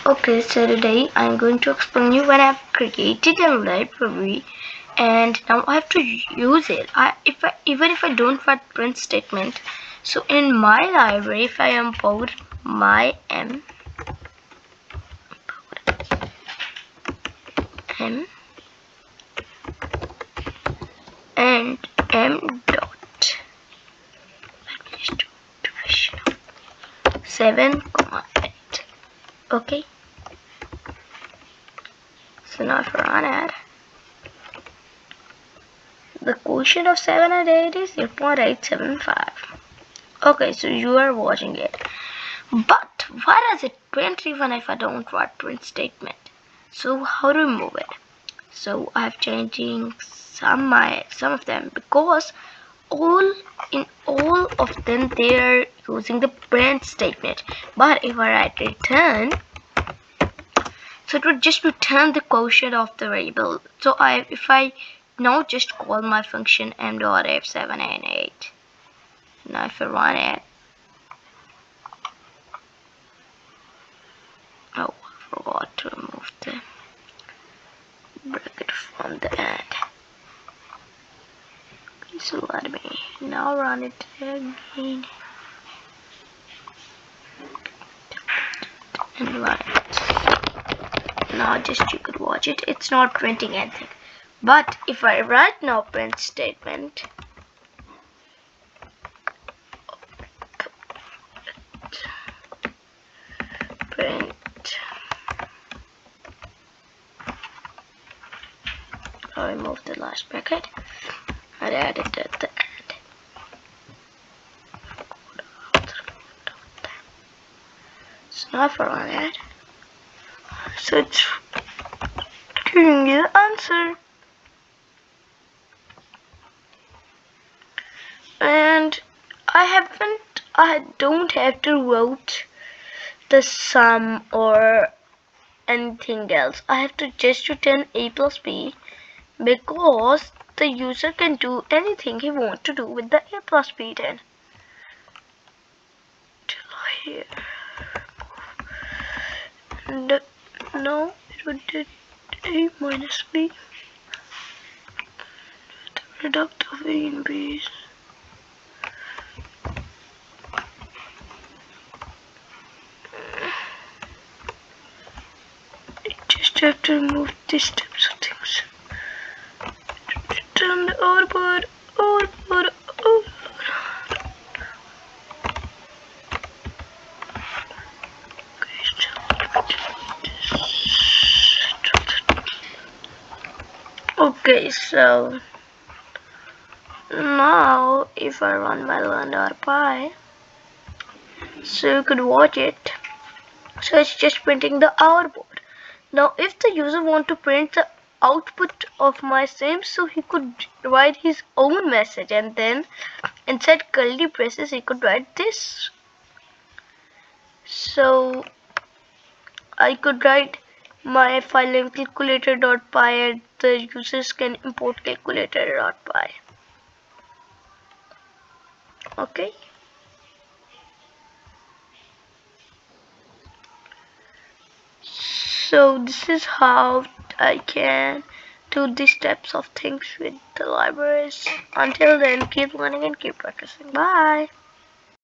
Okay, so today I'm going to explain you when I've created a library and now I have to use it. Even if I don't write print statement, so in my library, if I import my m and m dot, let me just do division 7,8. Okay, so now if I run it, the quotient of 7 and 8 is 0.875. Okay, so you are watching it. But why does it print even if I don't write print statement? So how to remove it? So I'm changing some of them because all of them they are using the print statement. But if I write return, so it would just return the quotient of the variable. So if I now just call my function m.f7 and 8. Now if I run it, oh, I forgot to remove the bracket from the end. Okay, so let me now run it again and run it. Now just you could watch it. It's not printing anything. But if I write now print statement, print, I remove the last bracket and add it at the end. So now if I run it, so it's giving me the answer. And I don't have to write the sum or anything else. I have to just return a plus b because the user can do anything he wants to do with the a plus b then. Here. And no, it would do a minus b. The product of a and b. Just have to remove these types of things. Return the output. Okay, so now if I run my learn.py, so you could watch it. So it's just printing the output. Now if the user want to print the output of my sim, so he could write his own message and then inside curly braces he could write this. So I could write my file name calculator.py and the users can import calculator.py. Okay. So this is how I can do these types of things with the libraries. Until then, keep learning and keep practicing. Bye.